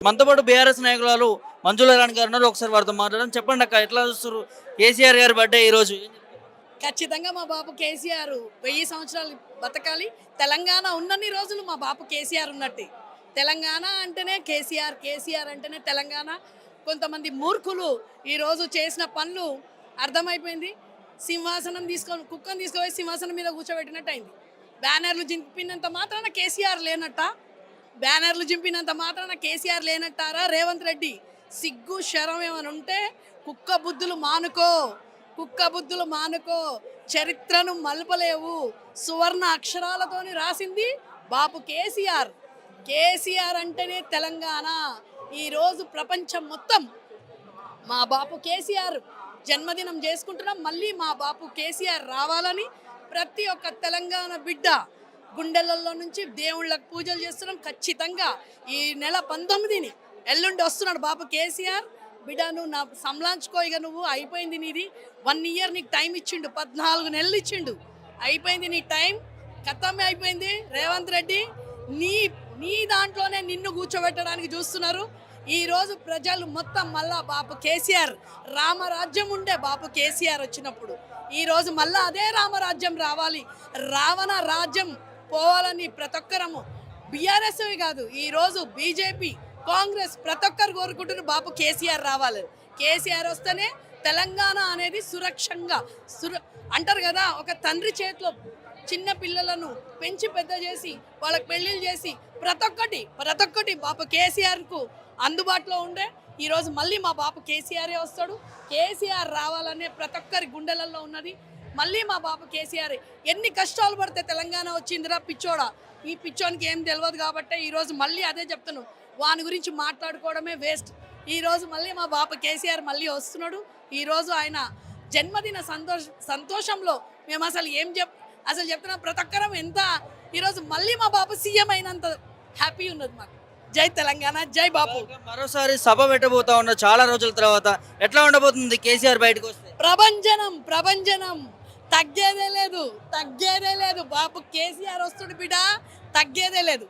మనతో పాటు బీఆర్ఎస్ నాయకురాలు మంజుల రాణి గారు ఉన్నారు. ఒకసారి వారితో మాట్లాడడం. చెప్పండి అక్క, ఎట్లా చూస్తారు కేసీఆర్ గారి బర్త్డే ఈ రోజు? ఖచ్చితంగా మా బాబు కేసీఆర్ 1000 సంవత్సరాలు బతకాలి. తెలంగాణ ఉన్నన్ని రోజులు మా బాబు కేసీఆర్ ఉన్నట్టే. తెలంగాణ అంటేనే కేసీఆర్, కేసీఆర్ అంటేనే తెలంగాణ. కొంతమంది మూర్ఖులు ఈరోజు చేసిన పనులు అర్థమైపోయింది. సింహాసనం తీసుకొని కుక్కను తీసుకుపోయి సింహాసనం మీద కూర్చోబెట్టినట్టు అయింది. బ్యానర్లు చింపినంత మాత్రాన కేసీఆర్ లేనట్ట, బ్యానర్లు చింపినంత మాత్రాన కేసీఆర్ లేనట్టారా? రేవంత్ రెడ్డి సిగ్గు శరం ఏమైనా ఉంటే కుక్క బుద్ధులు మానుకో, కుక్క బుద్ధులు మానుకో. చరిత్రను మలపలేవు. సువర్ణ అక్షరాలతోని రాసింది బాపు కేసీఆర్. కేసీఆర్ అంటేనే తెలంగాణ. ఈరోజు ప్రపంచం మొత్తం మా బాపు కేసీఆర్ జన్మదినం చేసుకుంటున్నాం. మళ్ళీ మా బాపు కేసీఆర్ రావాలని ప్రతి ఒక్క తెలంగాణ బిడ్డ గుండెలలో నుంచి దేవుళ్ళకు పూజలు చేస్తున్నాం. ఖచ్చితంగా ఈ నెల 19ని ఎల్లుండి వస్తున్నాడు బాపు కేసీఆర్. బిడ్డ నువ్వు నా సంలాంచుకో, ఇక నువ్వు అయిపోయింది నీది. 1 ఇయర్ నీకు టైం ఇచ్చిండు, 14 నెలలు ఇచ్చిండు. అయిపోయింది నీ టైం, ఖతమే అయిపోయింది. రేవంత్ రెడ్డి నీ నీ దాంట్లోనే నిన్ను కూర్చోబెట్టడానికి చూస్తున్నారు. ఈరోజు ప్రజలు మొత్తం మళ్ళా బాపు కేసీఆర్ రామరాజ్యం ఉండే బాపు కేసీఆర్ వచ్చినప్పుడు ఈరోజు మళ్ళా అదే రామరాజ్యం రావాలి, రావణ రాజ్యం పోవాలని ప్రతి ఒక్కరము బీఆర్ఎస్ కాదు, ఈరోజు బీజేపీ, కాంగ్రెస్ ప్రతి ఒక్కరు కోరుకుంటున్నారు బాపు కేసీఆర్ రావాలి. కేసీఆర్ వస్తేనే తెలంగాణ అనేది సురక్షంగా అంటారు కదా, ఒక తండ్రి చేతిలో చిన్న పిల్లలను పెంచి పెద్ద చేసి వాళ్ళకి పెళ్ళిళ్ళు చేసి ప్రతి ఒక్కటి బాపు కేసీఆర్కు అందుబాటులో ఉండే. ఈరోజు మళ్ళీ మా బాపు కేసీఆరే వస్తాడు. కేసీఆర్ రావాలనే ప్రతి ఒక్కరి గుండెలలో ఉన్నది. మళ్ళీ మా బాపు కేసీఆర్ ఎన్ని కష్టాలు పడితే తెలంగాణ వచ్చిందిరా పిచ్చోడా. ఈ పిచ్చోనికి ఏం తెలియదు కాబట్టి ఈరోజు మళ్ళీ అదే చెప్తున్నాను, వాని గురించి మాట్లాడుకోవడమే వేస్ట్. ఈరోజు మళ్ళీ మా బాపు కేసీఆర్ మళ్ళీ వస్తున్నాడు. ఈరోజు ఆయన జన్మదిన సంతోషంలో మేము అసలు చెప్తున్నాం ప్రతి ఒక్కరం ఎంత ఈరోజు మళ్ళీ మా బాపు సీఎం అయినంత హ్యాపీ ఉన్నది మాకు. జై తెలంగాణ, జై బాపు. మరోసారి సభ పెట్టబోతా ఉన్న చాలా రోజుల తర్వాత ఎట్లా ఉండబోతుంది కేసీఆర్ బయటకు వస్తే? ప్రభంజనం తగ్గేదే లేదు. బాపు కేసీఆర్ వస్తుడు బిడ్డ, తగ్గేదే లేదు.